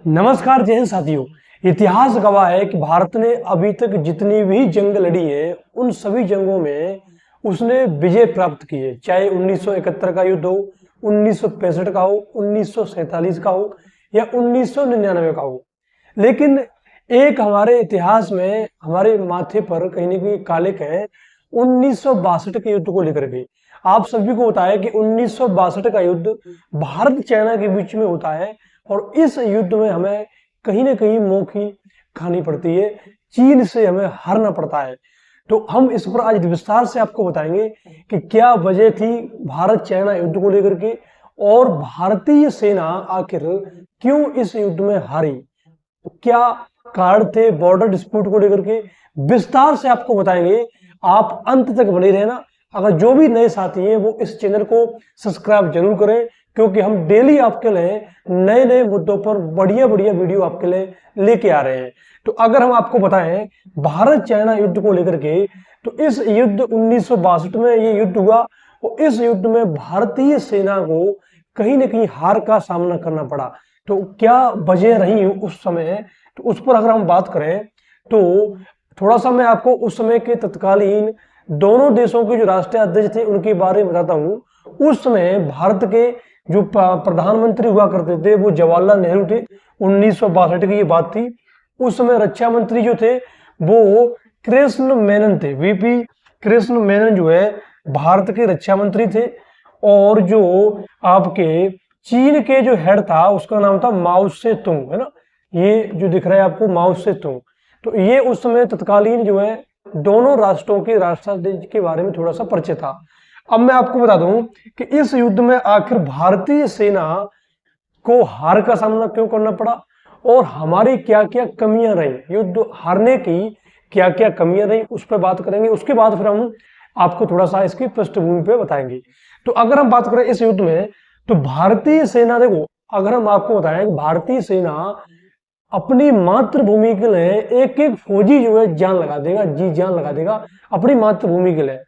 नमस्कार जय हिंद साथियों। इतिहास गवाह है कि भारत ने अभी तक जितनी भी जंग लड़ी है उन सभी जंगों में उसने विजय प्राप्त की है। चाहे 1971 का युद्ध हो, 1965 का हो, 1947 का हो या 1999 का हो। लेकिन एक हमारे इतिहास में हमारे माथे पर कहीं ना कहीं कालिक है 1962 के युद्ध को लेकर के। आप सभी को पता है कि 1962 का युद्ध भारत चाइना के बीच में होता है और इस युद्ध में हमें कहीं ना कहीं मौत खानी पड़ती है, चीन से हमें हारना पड़ता है। तो हम इस पर आज विस्तार से आपको बताएंगे कि क्या वजह थी भारत चाइना युद्ध को लेकर के और भारतीय सेना आखिर क्यों इस युद्ध में हारी, क्या कारण थे बॉर्डर डिस्प्यूट को लेकर के, विस्तार से आपको बताएंगे। आप अंत तक बने रहना। अगर जो भी नए साथी हैं वो इस चैनल को सब्सक्राइब जरूर करें, क्योंकि हम डेली आपके लिए नए नए मुद्दों पर बढ़िया बढ़िया वीडियो आपके लिए लेके आ रहे हैं। तो अगर हम आपको बताएं भारत चाइना युद्ध को लेकर के, तो इस युद्ध 1962 में ये युद्ध हुआ और इस युद्ध में भारतीय सेना को कहीं ना कहीं हार का सामना करना पड़ा। तो क्या वजह रही उस समय, तो उस पर अगर हम बात करें तो थोड़ा सा मैं आपको उस समय के तत्कालीन दोनों देशों के जो राष्ट्रीय अध्यक्ष थे उनके बारे में बताता हूं। उस समय भारत के जो प्रधानमंत्री हुआ करते थे वो जवाहरलाल नेहरू थे। 1962 की ये बात थी। उस समय रक्षा मंत्री जो थे वो कृष्ण मेनन थे। वीपी कृष्ण मेनन जो है भारत के रक्षा मंत्री थे। और जो आपके चीन के जो हेड था उसका नाम था माओ से तुंग, है ना। ये जो दिख रहा है आपको माओ से तुंग। तो ये उस समय तत्कालीन जो है दोनों राष्ट्रों के राष्ट्राध्यक्ष के बारे में थोड़ा सा परिचय था। अब मैं आपको बता दूं कि इस युद्ध में आखिर भारतीय सेना को हार का सामना क्यों करना पड़ा और हमारी क्या क्या कमियां रही, युद्ध हारने की क्या क्या कमियां रही, उस पर बात करेंगे। उसके बाद फिर हम आपको थोड़ा सा इसकी पृष्ठभूमि पे बताएंगे। तो अगर हम बात करें इस युद्ध में, तो भारतीय सेना, देखो अगर हम आपको बताएं कि भारतीय सेना अपनी मातृभूमि के लिए एक एक फौजी जो है जान लगा देगा, जी जान लगा देगा अपनी मातृभूमि के लिए।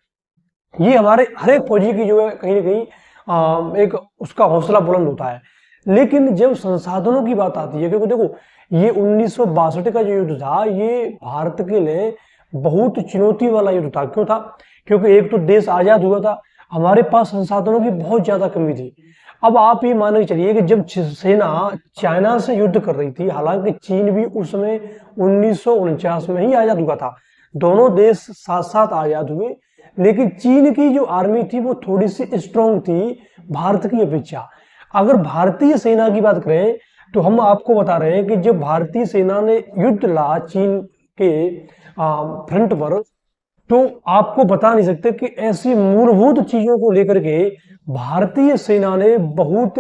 ये हमारे हर एक फौजी की जो है कहीं ना कहीं एक उसका हौसला बुलंद होता है। लेकिन जब संसाधनों की बात आती है, क्योंकि देखो ये 1962 का जो युद्ध था ये भारत के लिए बहुत चुनौती वाला युद्ध था। क्यों था? क्योंकि एक तो देश आजाद हुआ था, हमारे पास संसाधनों की बहुत ज्यादा कमी थी। अब आप ये मान के चलिए कि जब सेना चाइना से युद्ध कर रही थी, हालांकि चीन भी उस समय 1949 में ही आजाद हुआ था, दोनों देश साथ साथ आजाद हुए, लेकिन चीन की जो आर्मी थी वो थोड़ी सी स्ट्रांग थी भारत की अपेक्षा। अगर भारतीय सेना की बात करें तो हम आपको बता रहे हैं कि जब भारतीय सेना ने युद्ध लड़ा चीन के फ्रंट पर, तो आपको बता नहीं सकते कि ऐसी मूलभूत चीजों को लेकर के भारतीय सेना ने बहुत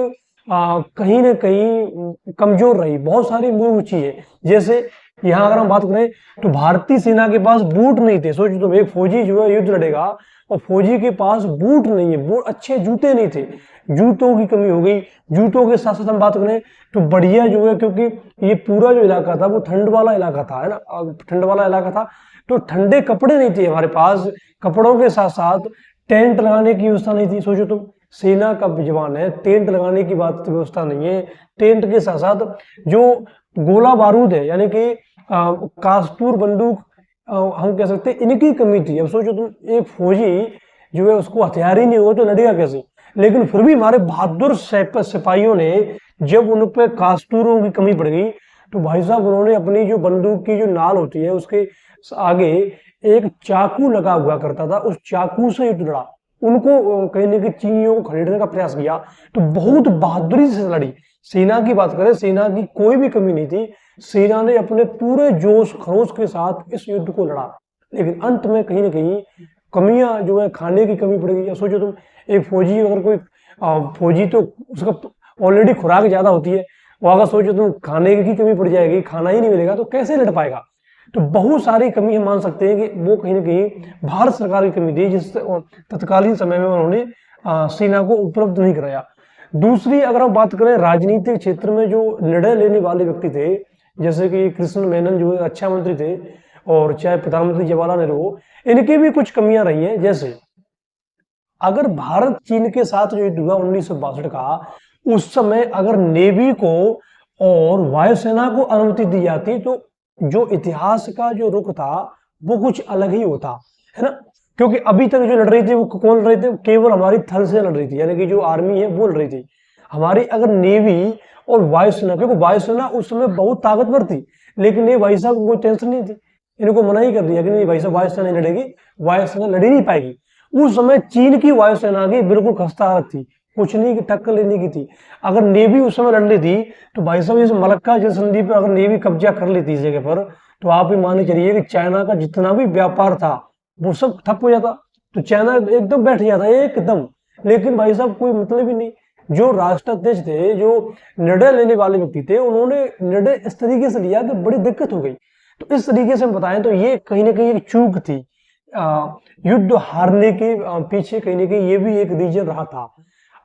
कहीं ना कहीं कमजोर रही। बहुत सारी मूलभूत चीजें, जैसे यहाँ अगर हम बात करें तो भारतीय सेना के पास बूट नहीं थे। सोचो तुम, एक फौजी जो है युद्ध लड़ेगा और फौजी के पास बूट नहीं है, बूट अच्छे जूते नहीं थे, जूतों की कमी हो गई। जूतों के साथ साथ हम बात करें तो बढ़िया जो है, क्योंकि ये पूरा जो इलाका था वो ठंड वाला इलाका था, है ना, ठंड वाला इलाका था, तो ठंडे कपड़े नहीं थे हमारे पास। कपड़ों के साथ साथ टेंट लगाने की व्यवस्था नहीं थी। सोचो तुम, सेना का जवान है, टेंट लगाने की बात व्यवस्था नहीं है। टेंट के साथ साथ जो गोला बारूद है, यानी कि कासतूर बंदूक हम कह सकते हैं, इनकी कमी थी। अब सोचो तुम, एक फौजी जो है उसको हथियार ही नहीं होगा तो लड़ेगा कैसे। लेकिन फिर भी हमारे बहादुर सिपाहियों ने जब उन पर कासतूरों की कमी पड़ गई तो भाई साहब उन्होंने अपनी जो बंदूक की जो नाल होती है उसके आगे एक चाकू लगा हुआ करता था, उस चाकू से युद्ध लड़ा। उनको कहीं ना कहीं चीनियों को खरीदने का प्रयास किया, तो बहुत बहादुरी से लड़ी। सेना की बात करें, सेना की कोई भी कमी नहीं थी। सेना ने अपने पूरे जोश खरोश के साथ इस युद्ध को लड़ा, लेकिन अंत में कहीं ना कहीं कमियां जो है, खाने की कमी पड़ गई। या सोचो तुम, एक फौजी अगर कोई फौजी तो उसका ऑलरेडी खुराक ज्यादा होती है, वो अगर सोचो तुम खाने की कमी पड़ जाएगी, खाना ही नहीं मिलेगा तो कैसे लड़ पाएगा। तो बहुत सारी कमी हम मान सकते हैं कि वो कहीं ना कहीं भारत सरकार की कमी थी, जिस तत्कालीन समय में उन्होंने सेना को उपलब्ध नहीं कराया। दूसरी अगर हम बात करें राजनीतिक क्षेत्र में जो निर्णय लेने वाले व्यक्ति थे, जैसे कि कृष्ण मेनन जो रक्षा मंत्री थे, और चाहे प्रधानमंत्री जवाहरलाल नेहरू हो, इनकी भी कुछ कमियां रही हैं। जैसे अगर भारत चीन के साथ जो युद्ध हुआ 1962 का, उस समय अगर नेवी को और वायुसेना को अनुमति दी जाती तो जो इतिहास का जो रुख था वो कुछ अलग ही होता, है ना। क्योंकि अभी तक जो लड़ रही थी वो कौन लड़ रही थी, केवल हमारी थल से लड़ रही थी, यानी कि जो आर्मी है वो लड़ रही थी। हमारी अगर नेवी और वायुसेना, क्योंकि वायुसेना उस समय बहुत ताकतवर थी, लेकिन ये भाई साहब कोई टेंशन नहीं थी, इनको मना ही कर दिया कि नहीं भाई साहब वायुसेना नहीं लड़ेगी, वायुसेना लड़ ही नहीं पाएगी। उस समय चीन की वायुसेना की बिल्कुल खस्ता हालत थी, कुछ नहीं की टक्कर लेने की थी। अगर नेवी उस समय लड़ ली थी तो भाई साहब इस मलक्का जल संधि पर अगर नेवी कब्जा कर लेती इस जगह पर, तो आप ही मान के चलिए कि चाइना का जितना भी व्यापार था वो सब ठप हो जाता, तो चाइना एकदम बैठ जाता एकदम। लेकिन भाई साहब कोई मतलब ही नहीं, जो राष्ट्राध्यक्ष थे, जो निर्णय लेने वाले व्यक्ति थे, उन्होंने निर्णय इस तरीके से लिया कि बड़ी दिक्कत हो गई। तो इस तरीके से हम बताएं तो ये कहीं ना कहीं एक चूक थी, युद्ध हारने के पीछे कहीं ना कहीं ये भी एक रीजन रहा था।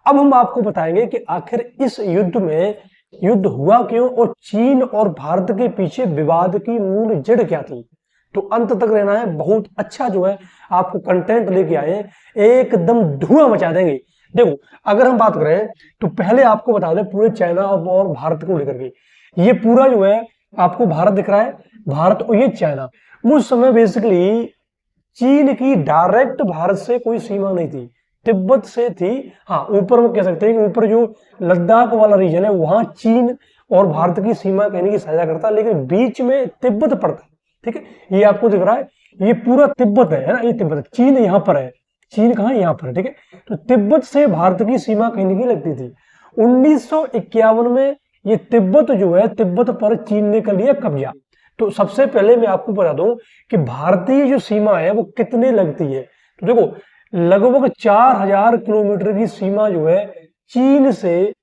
अब हम आपको बताएंगे कि आखिर इस युद्ध में युद्ध हुआ क्यों और चीन और भारत के पीछे विवाद की मूल जड़ क्या थी। तो अंत तक रहना है, बहुत अच्छा जो है आपको कंटेंट लेके आए, एकदम धुआं मचा देंगे। देखो अगर हम बात करें तो पहले आपको बता दें पूरे चाइना और भारत को लेकर के, ये पूरा जो है आपको भारत दिख रहा है, भारत और ये चाइना। उस समय बेसिकली चीन की डायरेक्ट भारत से कोई सीमा नहीं थी, तिब्बत से थी। हाँ ऊपर में कह सकते हैं कि ऊपर जो लद्दाख वाला रीजन है वहां चीन और भारत की सीमा कहने की साझा करता, लेकिन बीच में तिब्बत पड़ता। ठीक है, ये आपको दिख रहा है, ये पूरा तिब्बत है ना, ये तिब्बत है, चीन यहाँ पर है, चीन कहाँ यहाँ पर है। ठीक है, तो तिब्बत से भारत की सीमा कहने की लगती थी। 1951 में ये तिब्बत जो है, तिब्बत पर चीन ने कर लिया कब्जा। तो सबसे पहले मैं आपको बता दूं कि भारतीय जो सीमा है वो कितने लगती है। तो देखो लगभग 4000 किलोमीटर की सीमा जो है चीन से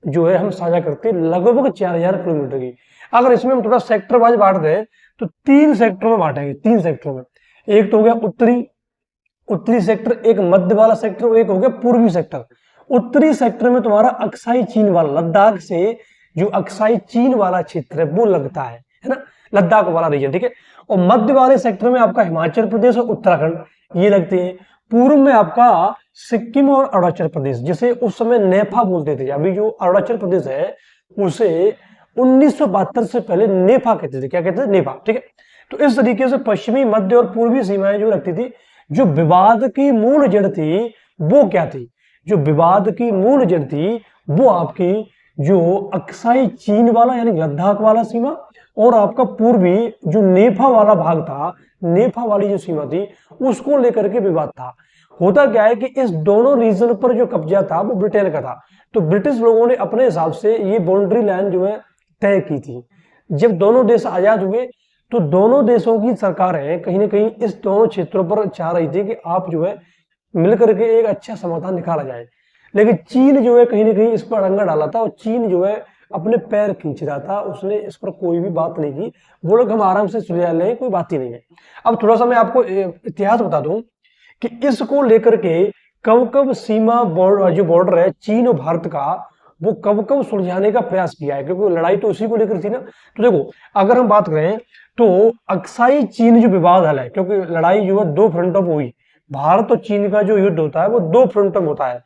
जो है हम साझा करते हैं, लगभग 4000 किलोमीटर की। अगर इसमें हम थोड़ा सेक्टर वाइज बांट दें तो 3 सेक्टर में बांटेंगे, 3 सेक्टर में। एक तो हो गया उत्तरी सेक्टर, एक मध्य वाला सेक्टर और एक हो गया पूर्वी सेक्टर। उत्तरी सेक्टर में तुम्हारा अक्साई चीन वाला, लद्दाख से जो अक्साई चीन वाला क्षेत्र है वो लगता है ना, लद्दाख वाला रीजन। ठीक है, और मध्य वाले सेक्टर में आपका हिमाचल प्रदेश और उत्तराखंड ये लगते हैं। पूर्व में आपका सिक्किम और अरुणाचल प्रदेश, जिसे उस समय नेफा बोलते थे, अभी जो अरुणाचल प्रदेश है उसे 1972 से पहले नेफा कहते थे। क्या कहते थे? नेफा। ठीक है, तो इस तरीके से पश्चिमी, मध्य और पूर्वी सीमाएं जो लगती थी। जो विवाद की मूल जड़ थी वो क्या थी? जो विवाद की मूल जड़ थी वो आपकी जो अक्साई चीन वाला यानी लद्दाख वाला सीमा और आपका पूर्वी जो नेफा वाला भाग था, नेफा वाली जो सीमा थी उसको लेकर के विवाद था। होता क्या है कि इस दोनों रीजन पर जो कब्जा था वो ब्रिटेन का था, तो ब्रिटिश लोगों ने अपने हिसाब से ये बाउंड्री लाइन जो है तय की थी। जब दोनों देश आजाद हुए तो दोनों देशों की सरकारें कहीं ना कहीं इस दोनों क्षेत्रों पर चाह रही थी कि आप जो है मिलकर के एक अच्छा समाधान निकाला जाए। लेकिन चीन जो है कहीं ना कहीं इस पर अड़ंगा डाला था और चीन जो है अपने पैर खींच रहा था, उसने इस पर कोई भी बात नहीं की। वो लोग हम आराम से सुलझा लें, कोई बात ही नहीं है। अब थोड़ा सा मैं आपको इतिहास बता दूं कि इसको लेकर के कब कब सीमा जो बॉर्डर है चीन और भारत का वो कब कब सुलझाने का प्रयास किया है, क्योंकि लड़ाई तो उसी को लेकर थी ना। तो देखो अगर हम बात करें तो अक्साई चीन जो विवाद हल है, क्योंकि लड़ाई जो है 2 फ्रंटों पर हुई। भारत और चीन का जो युद्ध होता है वो 2 फ्रंटों में होता है,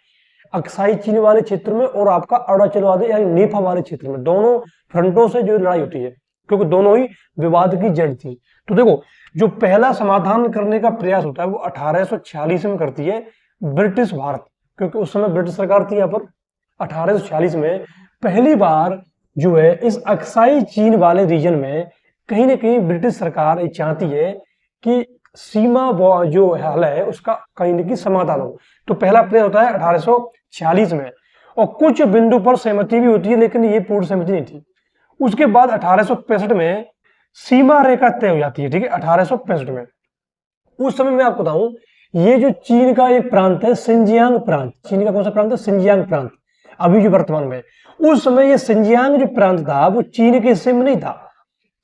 अक्साई चीन वाले क्षेत्र में और आपका अरुणाचल वाले यानी नेफा वाले क्षेत्र में। दोनों फ्रंटों से जो लड़ाई होती है, क्योंकि दोनों ही विवाद की जड़ थी। तो देखो जो पहला समाधान करने का प्रयास होता है वो 1846 में करती है ब्रिटिश भारत, क्योंकि उस समय ब्रिटिश सरकार थी यहाँ पर। 1846 में पहली बार जो है इस अक्साई चीन वाले रीजन में कहीं ना कहीं ब्रिटिश सरकार ये चाहती है कि सीमा जो हल है उसका कहीं ना कहीं समाधान हो। तो पहला प्रयास होता है 1846 में, और कुछ बिंदु पर सहमति भी होती है, लेकिन ये पूर्ण सहमति नहीं थी। उसके बाद 1865 में सीमा रेखा तय हो जाती है। ठीक है, 1865 में। उस समय मैं आपको बताऊं, ये जो चीन का एक प्रांत है सिंजियांग प्रांत, चीन का कौन सा प्रांत है? सिंजियांग प्रांत, अभी जो वर्तमान में। उस समय ये सिंजियांग जो प्रांत था वो चीन के हिस्से में नहीं था,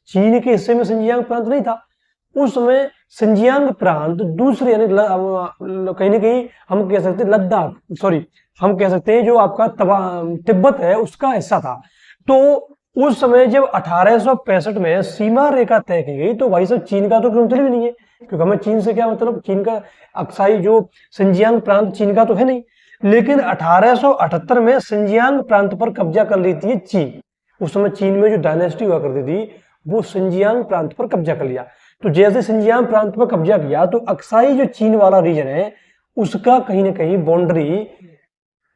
चीन के हिस्से में सिंजियांग प्रांत नहीं था। उस समय सिंजियांग प्रांत दूसरे यानी कहीं ना कहीं हम कह सकते हैं लद्दाख, सॉरी हम कह सकते हैं जो आपका तिब्बत है उसका हिस्सा था। तो उस समय जब 1865 में सीमा रेखा तय की गई तो भाई साहब चीन का तो कोई मतलब ही नहीं है, क्योंकि हमें चीन से क्या मतलब, चीन का अक्साई जो सिंजियांग प्रांत चीन का तो है नहीं। लेकिन 1878 में सिंजियांग प्रांत पर कब्जा कर लेती है चीन। उस समय चीन में जो डायनेस्टी हुआ करती थी वो सिंजियांग प्रांत पर कब्जा कर लिया। तो जैसे सिंजियांग प्रांत पर कब्जा किया तो अक्साई जो चीन वाला रीजन है उसका कहीं ना कहीं बाउंड्री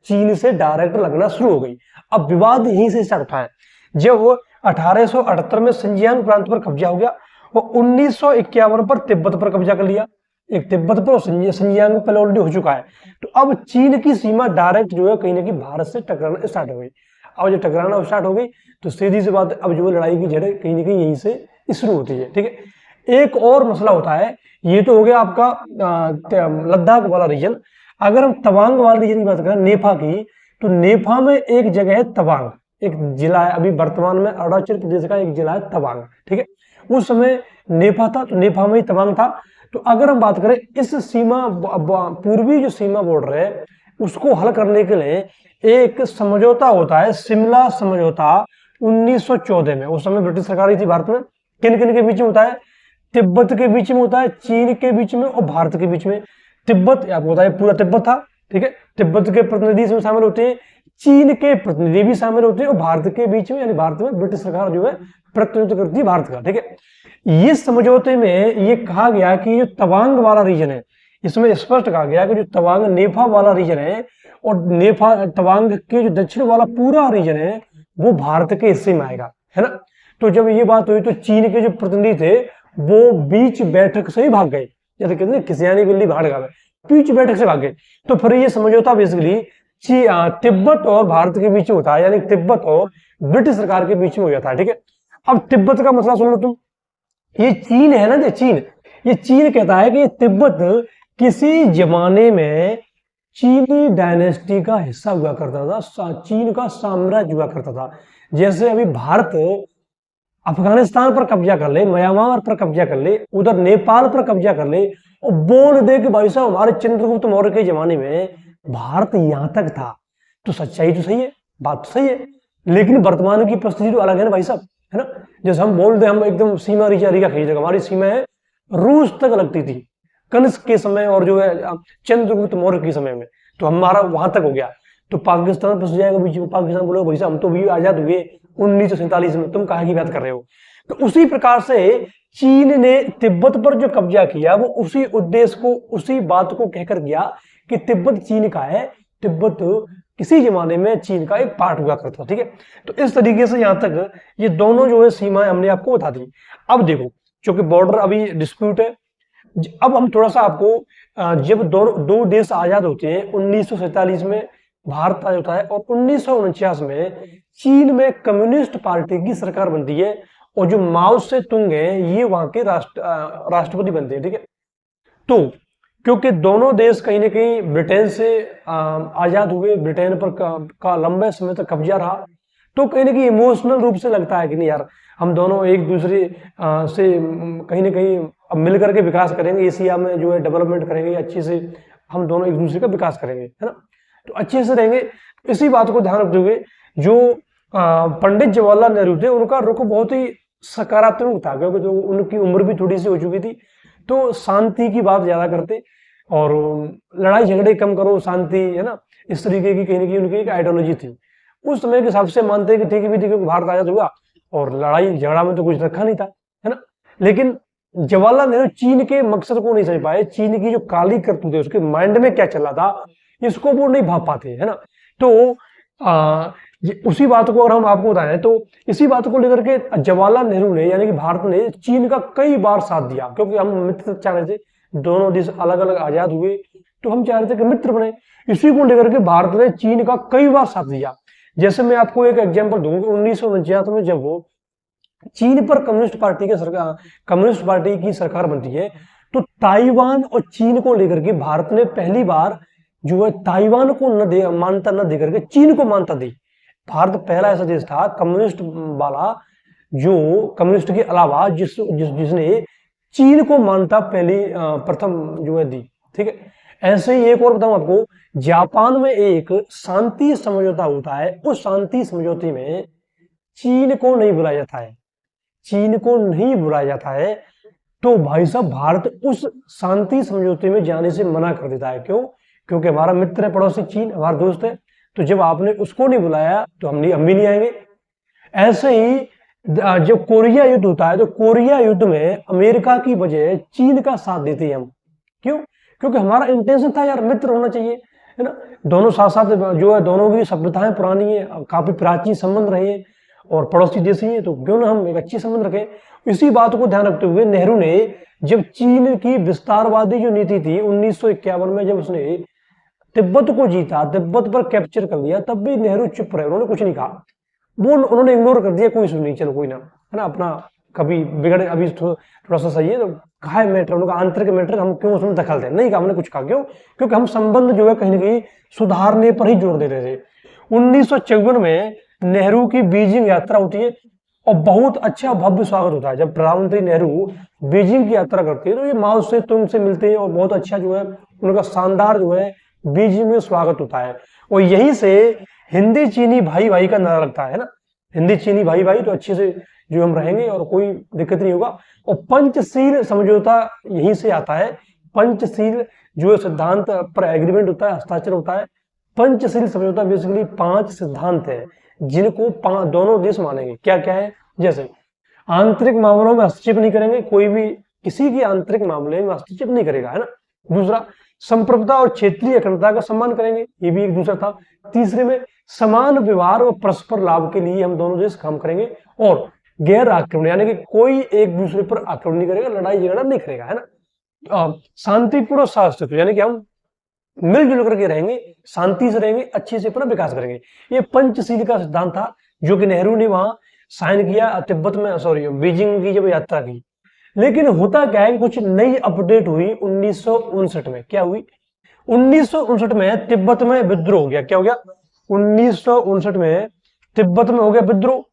चीन से डायरेक्ट लगना शुरू हो गई। अब विवाद यहीं से स्टार्ट होता है। जब 1878 में सिंजियांग प्रांत पर कब्जा हो गया और 1951 पर तिब्बत पर कब्जा कर लिया। एक तिब्बत पर सिंजियांग में पहले ऑलरेडी हो चुका है। तो अब चीन की सीमा डायरेक्ट जो है कहीं ना कहीं भारत से टकराना स्टार्ट हो गई। अब जब टकराना स्टार्ट हो गई तो सीधी सी बात, अब जो लड़ाई की जड़ें कहीं ना कहीं यहीं से शुरू होती है। ठीक है, एक और मसला होता है, ये तो हो गया आपका लद्दाख वाला रीजन। अगर हम तवांग वाले रीजन की बात करें, नेपा की, तो नेपा में एक जगह है तवांग, एक जिला है, अभी वर्तमान में अरुणाचल प्रदेश का एक जिला है तवांग। ठीक है, उस समय नेपा था तो नेपा में ही तवांग था। तो अगर हम बात करें इस सीमा पूर्वी जो सीमा बॉर्डर है उसको हल करने के लिए एक समझौता होता है, शिमला समझौता 1914 में। उस समय ब्रिटिश सरकार ही थी भारत में। किन किन के बीच में होता है? तिब्बत के बीच में होता है, चीन के बीच में और भारत के बीच में। तिब्बत आपको होता है पूरा तिब्बत था। ठीक है, तिब्बत के प्रतिनिधि इसमें शामिल होते हैं, चीन के प्रतिनिधि भी शामिल होते हैं और भारत के बीच में, यानी भारत में ब्रिटिश सरकार जो है प्रतिनिधित्व करती है भारत का। ठीक है, ये समझौते में ये कहा गया कि जो तवांग वाला रीजन है, इसमें स्पष्ट कहा गया कि जो तवांग नेपा वाला रीजन है और नेपा तवांग के जो दक्षिण वाला पूरा रीजन है वो भारत के हिस्से में आएगा, है ना। तो जब ये बात हुई तो चीन के जो प्रतिनिधि थे वो बीच बैठक से ही भाग गए, जैसे कहते हैं किसियानी बिल्ली भाग गए, बीच बैठक से भाग गए। तो फिर ये समझौता बेसिकली तिब्बत और भारत के बीच में होता है, यानी तिब्बत और ब्रिटिश सरकार के बीच में हो जाता है। ठीक है, अब तिब्बत का मसला सुन लो तुम। ये चीन है ना, ये चीन कहता है कि ये तिब्बत किसी जमाने में चीनी डायनेस्टी का हिस्सा हुआ करता था, चीन का साम्राज्य हुआ करता था। जैसे अभी भारत अफगानिस्तान पर कब्जा कर ले, म्यांमार पर कब्जा कर ले, उधर नेपाल पर कब्जा कर ले और बोल दे कि भाई साहब हमारे चंद्रगुप्त मौर्य के जमाने में भारत यहां तक था, तो सच्चाई तो सही है, बात तो सही है, लेकिन वर्तमान की परिस्थिति तो अलग है ना भाई साहब, है ना। जैसे हम बोल दे हम एकदम सीमा रीगा खींच देगा, हमारी सीमा है रूस तक लगती थी कनिष्क के समय और जो है चंद्रगुप्त मौर्य के समय में, तो हमारा वहां तक हो गया। तो पाकिस्तान फंस जाएगा बीच में, पाकिस्तान बोलो भाई साहब हम तो भी आजाद हुए 1947 में, तुम कहाँ की बात कर रहे हो। तो उसी प्रकार से चीन ने तिब्बत पर जो कब्जा किया वो उसी उद्देश्य को, उसी बात को कहकर किया कि तिब्बत चीन का है, तिब्बत किसी जमाने में चीन का एक पार्ट हुआ करता। ठीक है, तो इस तरीके से यहां तक ये दोनों जो है सीमाएं हमने आपको बता दी। अब देखो, क्योंकि बॉर्डर अभी डिस्प्यूट है, अब हम थोड़ा सा आपको जब दो देश आजाद होते हैं, 1947 में भारत आजाद होता है और 1949 में चीन में कम्युनिस्ट पार्टी की सरकार बनती है और जो माओ से तुंग है ये वहां के राष्ट्रपति बनते हैं। ठीक है, तो क्योंकि दोनों देश कहीं ना कहीं ब्रिटेन से आजाद हुए, ब्रिटेन पर का लंबे समय तक कब्जा रहा, तो कहीं ना कहीं इमोशनल रूप से लगता है कि नहीं यार हम दोनों एक दूसरे से कहीं ना कहीं अब मिल करके विकास करेंगे, एशिया में जो है डेवलपमेंट करेंगे अच्छे से, हम दोनों एक दूसरे का विकास करेंगे, है ना, तो अच्छे से रहेंगे। इसी बात को ध्यान रखते हुए जो पंडित जवाहरलाल नेहरू थे उनका रुख बहुत ही सकारात्मक था, क्योंकि तो उनकी उम्र भी थोड़ी सी हो चुकी थी, तो शांति की बात ज्यादा करते और लड़ाई झगड़े कम करो, शांति, है ना, इस तरीके की कहीं ना कहीं उनकी एक आइडियोलॉजी थी। उस समय के हिसाब से मानते हैं कि ठीक है भी, क्योंकि भारत आजाद हुआ और लड़ाई झगड़ा में तो कुछ रखा नहीं था, है ना। लेकिन जवाहरलाल नेहरू चीन के मकसद को नहीं समझ पाए, चीन की जो काली करतूत है उसके माइंड में क्या चल रहा था इसको वो नहीं भाप पाते, है ना। तो उसी बात को अगर हम आपको बताएं तो इसी बात को लेकर के जवाहरलाल नेहरू ने, यानी कि भारत ने चीन का कई बार साथ दिया, क्योंकि हम मित्र चाह रहे थे, दोनों देश अलग अलग आजाद हुए तो हम चाह रहे थे कि मित्र बने। इसी को लेकर के भारत ने चीन का कई बार साथ दिया। जैसे मैं आपको एक एग्जांपल दूंगा, 1949 में जब वो चीन पर कम्युनिस्ट पार्टी की सरकार बनती है तो ताइवान और चीन को लेकर के भारत ने पहली बार जो है ताइवान को मान्यता न देकर के चीन को मान्यता दी। भारत पहला ऐसा देश था कम्युनिस्ट वाला, जो कम्युनिस्ट के अलावा जिसने चीन को मान्यता प्रथम जो है दी। ठीक है, ऐसे ही एक और बताऊं आपको, जापान में एक शांति समझौता होता है, उस शांति समझौते में चीन को नहीं बुलाया जाता है, चीन को नहीं बुलाया जाता है। तो भाई साहब भारत उस शांति समझौते में जाने से मना कर देता है। क्यों? क्योंकि हमारा मित्र है, पड़ोसी चीन हमारा दोस्त है, तो जब आपने उसको नहीं बुलाया तो हम भी नहीं आएंगे। ऐसे ही जब कोरिया युद्ध होता है तो कोरिया युद्ध में अमेरिका की बजाय चीन का साथ देते हैं हम। क्यों? क्योंकि हमारा इंटेंशन था यार मित्र होना चाहिए, है ना। दोनों साथ साथ जो है, दोनों की सभ्यताएं पुरानी है, काफी प्राचीन संबंध रहे हैं और पड़ोसी देश ही है, तो क्यों ना हम एक अच्छी संबंध रखें। इसी बात को ध्यान रखते हुए नेहरू ने जब चीन की विस्तारवादी जो नीति थी 1951 में, जब उसने तिब्बत को जीता, तिब्बत पर कैप्चर कर लिया, तब भी नेहरू चुप रहे, उन्होंने कुछ नहीं कहा। वो उन्होंने इग्नोर कर दिया, कोई सुन नहीं, चलो कोई ना, है ना, अपना कभी बिगड़े, अभी थोड़ा सा सही है तो कहा है मैटर, उनका आंतरिक मैटर, हम क्यों उसमें दखल दें, नहीं कहा हमने कुछ कहा। क्यों? क्योंकि हम संबंध जो है कहीं ना कहीं सुधारने पर ही जोर दे रहे थे। 1954 में नेहरू की बीजिंग यात्रा होती है और बहुत अच्छा भव्य स्वागत होता है। जब प्रधानमंत्री नेहरू बीजिंग की यात्रा करते हैं तो ये माओ से तुंग से मिलते हैं और बहुत अच्छा जो है उनका शानदार जो है बीजिंग में स्वागत होता है। और यहीं से हिंदी चीनी भाई भाई का नारा लगता है ना, हिंदी चीनी भाई भाई, तो अच्छे से जो हम रहेंगे और कोई दिक्कत नहीं होगा। और पंचशील समझौता यहीं से आता है। पंचशील जो सिद्धांत पर एग्रीमेंट होता है, हस्ताक्षर होता है। पंचशील समझौता बेसिकली 5 सिद्धांत है जिनको दोनों देश मानेंगे। क्या क्या है? जैसे आंतरिक मामलों में हस्तक्षेप नहीं करेंगे, कोई भी किसी की आंतरिक मामले में हस्तक्षेप नहीं करेगा, है ना। दूसरा, संप्रभुता और क्षेत्रीय अखंडता का सम्मान करेंगे, ये भी एक दूसरा था। तीसरे में समान व्यवहार और परस्पर लाभ के लिए हम दोनों देश काम करेंगे। और गैर आक्रमण, यानी कि कोई एक दूसरे पर आक्रमण नहीं करेगा, लड़ाई झगड़ा नहीं करेगा, है ना। शांतिपूर्ण सहअस्तित्व, यानी कि हम मिलजुल करके रहेंगे, शांति से रहेंगे, अच्छे से अपना विकास करेंगे। ये पंचशील का सिद्धांत था जो कि नेहरू ने वहां साइन किया तिब्बत में, सॉरी बीजिंग की जब यात्रा की। लेकिन होता क्या है, कुछ नई अपडेट हुई 1959 में। क्या हुई? 1959 में तिब्बत में विद्रोह हो गया। क्या हो गया? 1959 में तिब्बत में हो गया विद्रोह।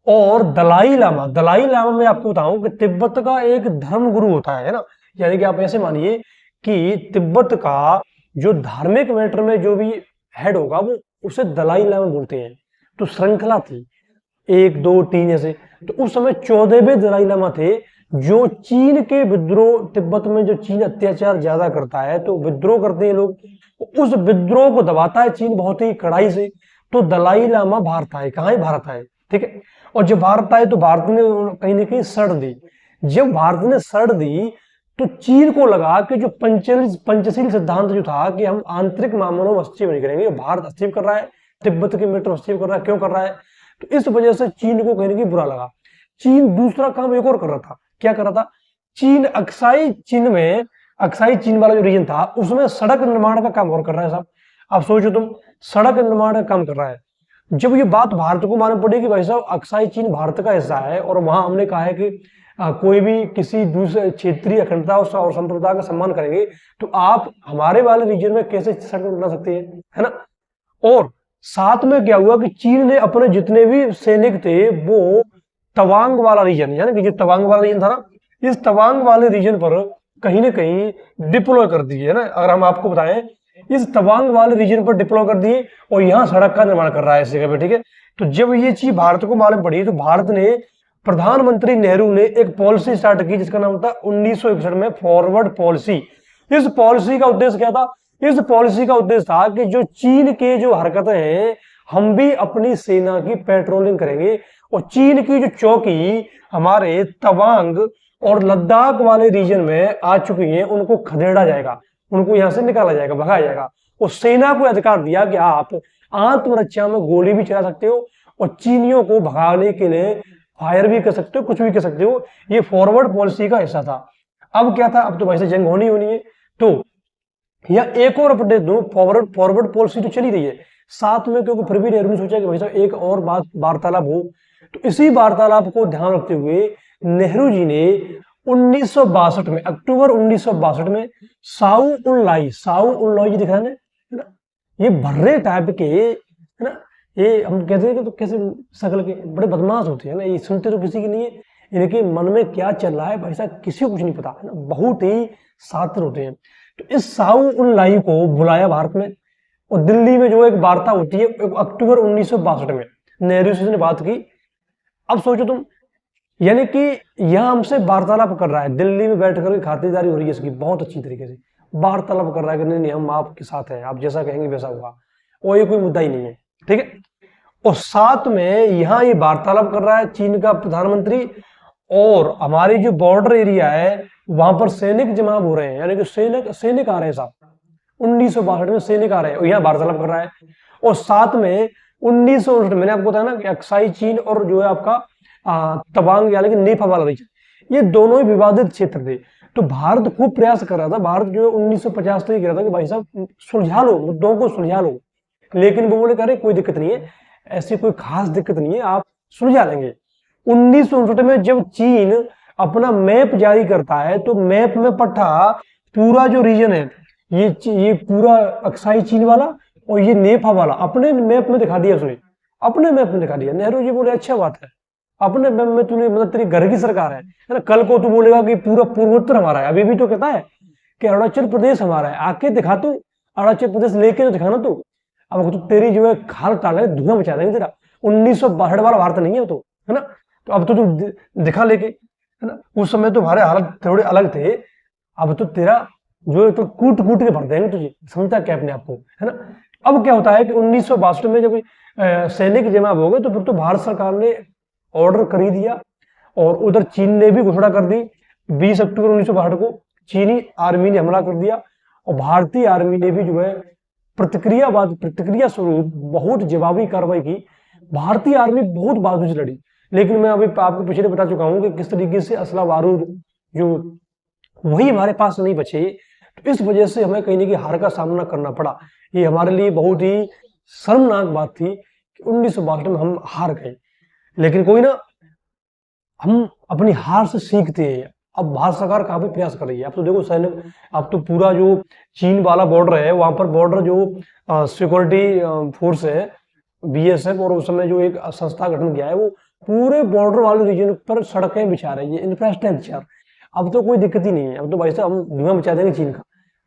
और दलाई लामा, दलाई लामा मैं आपको बताऊं कि तिब्बत का एक धर्म गुरु होता है ना, यानी कि आप ऐसे मानिए कि तिब्बत का जो धार्मिक मैटर में जो भी हेड होगा वो उसे दलाई लामा बोलते हैं। तो श्रृंखला थी 1 2 3 ऐसे। तो उस समय 14वें दलाई लामा थे जो चीन के विद्रोह, तिब्बत में जो चीन अत्याचार ज्यादा करता है तो विद्रोह करते हैं लोग, उस विद्रोह को दबाता है चीन बहुत ही कड़ाई से। तो दलाई लामा भारत आए। कहाँ है? भारत आए, ठीक है। और जब भारत आए तो भारत ने कहीं ना कहीं शरण दी। जब भारत ने शरण दी तो चीन को लगा कि जो पंचशील सिद्धांत जो था कि हम आंतरिक मामलों में हस्तक्षेप नहीं करेंगे, भारत हस्तक्षेप कर रहा है, तिब्बत के मैटर हस्तक्षेप कर रहा है, क्यों कर रहा है? तो इस वजह से चीन को कहीं ना कहीं बुरा लगा। चीन दूसरा काम एक और कर रहा था। क्या कर रहा था? चीन अक्साई चीन वाला जो रीजन था उसमें सड़क निर्माण का काम और कर रहा है साहब। अब सोचो तुम, सड़क निर्माण का काम कर रहा है। जब ये बात भारत को मालूम पड़ी कि भाई साहब अक्साई चीन भारत का हिस्सा है और वहां हमने कहा है कि कोई भी किसी दूसरे क्षेत्रीय अखंडता और संप्रभुता का सम्मान करेंगे, तो आप हमारे वाले रीजन में कैसे सड़क बना सकते हैं, है ना। और साथ में क्या हुआ कि चीन ने अपने जितने भी सैनिक थे वो तवांग वाला रीजन, यानी कि जो तवांग वाला रीजन था ना, इस तवांग वाले रीजन पर कहीं ना कहीं डिप्लॉय कर दिए, है ना। अगर हम आपको बताएं, इस तवांग वाले रीजन पर डिप्लॉय कर दिए और यहाँ सड़क का निर्माण कर रहा है इस जगह पे, ठीक है। तो जब ये चीज भारत को मालूम पड़ी तो भारत ने, प्रधानमंत्री नेहरू ने एक पॉलिसी स्टार्ट की जिसका नाम था 1961 में फॉरवर्ड पॉलिसी। इस पॉलिसी का उद्देश्य क्या था? इस पॉलिसी का उद्देश्य था कि जो चीन के जो हरकतें हैं हम भी अपनी सेना की पेट्रोलिंग करेंगे और चीन की जो चौकी हमारे तवांग और लद्दाख वाले रीजन में आ चुकी हैं उनको खदेड़ा जाएगा, उनको यहां से निकाला जाएगा, भगाया जाएगा। और सेना को अधिकार दिया कि आप आत्मरक्षा में गोली भी चला सकते हो और चीनियों को भगाने के लिए फायर भी कर सकते हो, कुछ भी कर सकते हो। ये फॉरवर्ड पॉलिसी का हिस्सा था। अब क्या था? अब तो वैसे जंग होनी है। तो या एक और अपडेट दूं, फॉरवर्ड पॉलिसी तो चली रही है साथ में, क्योंकि फिर भी नेहरू ने सोचा कि भाई साहब एक और बात वार्तालाप हो। तो इसी वार्तालाप को ध्यान रखते हुए नेहरू जी ने 1962 में, अक्टूबर 1962 में साउ उनलाई जी दिख रहा है ना, ये भर्रे टाइप के, है ना, ये हम कहते हैं कि तो कैसे शकल के बड़े बदमाश होते हैं ना, ये सुनते तो किसी की नहीं है, इनके मन में क्या चल रहा है भाई साहब किसी को कुछ नहीं पता, है ना, बहुत ही शातिर होते हैं। तो इस साउ उनलाई को बुलाया भारत में और दिल्ली में जो एक वार्ता होती है अक्टूबर 1962 में नेहरू से बात की। अब सोचो तुम, यानी कि यह हमसे वार्तालाप कर रहा है, दिल्ली में बैठ कर खातिरदारी हो रही है इसकी, बहुत अच्छी तरीके से वार्तालाप कर रहा है कि नहीं हम आपके साथ हैं, आप जैसा कहेंगे वैसा होगा, और ये कोई मुद्दा ही नहीं है, ठीक है। और साथ में यहाँ ये वार्तालाप कर रहा है चीन का प्रधानमंत्री, और हमारी जो बॉर्डर एरिया है वहां पर सैनिक जमा हो रहे हैं, यानी कि सैनिक आ रहे हैं साहब। 1962 में सैनिक आ रहे हैं और यहाँ वार्तालाप कर रहा है। और साथ में 1959 मैंने आपको बताया ना कि अक्साई चीन और जो है आपका तवांग यानी कि नेपा वाला रीजन, ये दोनों ही विवादित क्षेत्र थे। तो भारत खूब प्रयास कर रहा था, भारत जो है 1950 तक कह रहा था कि भाई साहब सुलझा लो, मुद्दों को सुलझा लो, लेकिन वो बोले करे कोई दिक्कत नहीं है, ऐसी कोई खास दिक्कत नहीं है, आप सुलझा लेंगे। 1959 में जब चीन अपना मैप जारी करता है तो मैप में पट्टा पूरा जो रीजन है ये पूरा अक्साई चीन वाला और ये नेपा वाला अपने मैप में दिखा दिया उसने, अपने मैप में दिखा दिया। नेहरू जी बोले अच्छा बात है, अपने मैप में तूने, मतलब तेरी घर की सरकार है ना, कल को तू बोलेगा कि पूरा पूर्वोत्तर हमारा है, अभी भी तो कहता है कि अरुणाचल प्रदेश हमारा है, आके दिखा तू, अरुणाचल प्रदेश लेके तो दिखाना तू। अब तो तेरी जो है खाल टाले धुआं मचा देंगे तेरा। 1962 वाला भारत नहीं है तो, है ना। तो अब तो तू दिखा लेके, है ना। उस समय तो हमारे हालत थोड़े अलग थे, अब तो तेरा जो है तो कूट कूट के भर देंगे तुझे, समझता क्या अपने आपको, है ना। अब क्या होता है कि 1962 में जब सैनिक जमा हो गए तो फिर तो भारत सरकार ने ऑर्डर कर ही दिया और उधर चीन ने भी घोषणा कर दी। 20 अक्टूबर 1962 को चीनी आर्मी ने हमला कर दिया और भारतीय आर्मी ने भी जो है प्रतिक्रिया स्वरूप बहुत जवाबी कार्रवाई की। भारतीय आर्मी बहुत बहादुरी से लड़ी, लेकिन मैं अभी आपको पिछले बता चुका हूं कि किस तरीके से असला बारूद जो वही हमारे पास नहीं बचे, तो इस वजह से हमें कहीं ना कहीं हार का सामना करना पड़ा। ये हमारे लिए बहुत ही शर्मनाक बात थी कि 1962 में हम हार गए, लेकिन कोई ना, हम अपनी हार से सीखते हैं। अब भारत सरकार काफी प्रयास कर रही है। अब तो देखो सैनिक, अब तो पूरा जो चीन वाला बॉर्डर है वहां पर बॉर्डर जो सिक्योरिटी फोर्स है बीएसएफ, और उस समय जो एक संस्था गठन किया है वो पूरे बॉर्डर वाले रीजन पर सड़कें बिछा रही है, इंफ्रास्ट्रक्चर। अब तो कोई दिक्कत ही नहीं है, अब तो भाई साहब हम धुआं मचा देंगे चीन का।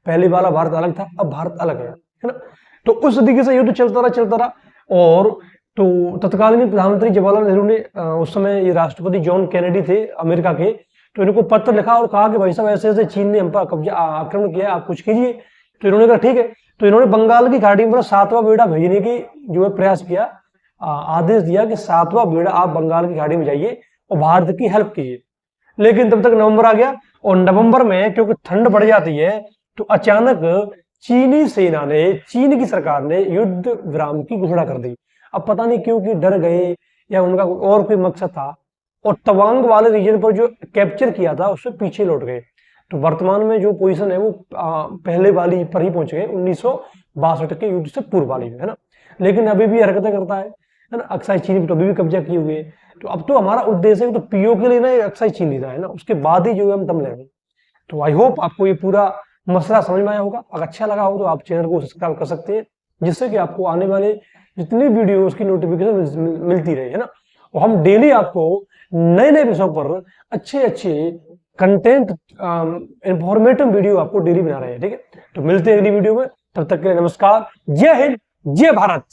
पहले वाला भारत अलग था, अब भारत अलग है ना। तो उस तरीके से युद्ध चलता रहा। और तो तत्कालीन प्रधानमंत्री जवाहरलाल नेहरू ने उस समय ये राष्ट्रपति जॉन कैनेडी थे अमेरिका के, तो इनको पत्र लिखा और कहा कि भाई साहब ऐसे ऐसे चीन ने हम पर कब्जा आक्रमण किया, आप कुछ कीजिए। तो इन्होंने कहा ठीक है। तो इन्होंने बंगाल की खाड़ी पर 7वां बेड़ा भेजने की जो है प्रयास किया, आदेश दिया कि 7वां बेड़ा आप बंगाल की खाड़ी में जाइए और भारत की हेल्प कीजिए। लेकिन तब तक नवंबर आ गया और नवंबर में क्योंकि ठंड बढ़ जाती है तो अचानक चीनी सेना ने, चीन की सरकार ने युद्ध विराम की घोषणा कर दी। अब पता नहीं क्यों कि डर गए या उनका और कोई मकसद था, और तवांग वाले रीजन पर जो कैप्चर किया था उससे पीछे लौट गए। तो वर्तमान में जो पोजीशन है वो पहले वाली पर ही पहुंच गए, 1962 के युद्ध से पूर्व वाली में, है ना। लेकिन अभी भी हरकतें करता है ना। अक्साई चीन तो अभी भी कब्जा किए हुए। तो अब तो हमारा उद्देश्य है तो पीओ के लिए ना अक्साई चीन लेना है ना, उसके बाद ही जो है हम दम लेंगे। तो आई होप आपको ये पूरा मसला समझ में आया होगा। अगर अच्छा लगा हो तो आप चैनल को सब्सक्राइब कर सकते हैं, जिससे कि आपको आने वाले जितनी वीडियो उसकी नोटिफिकेशन मिलती रहे, है ना। और हम डेली आपको नए नए विषयों पर अच्छे कंटेंट इंफॉर्मेटिव वीडियो आपको डेली बना रहे हैं, ठीक है। तो मिलते हैं अगली वीडियो में, तब तक के लिए नमस्कार, जय हिंद, जय भारत।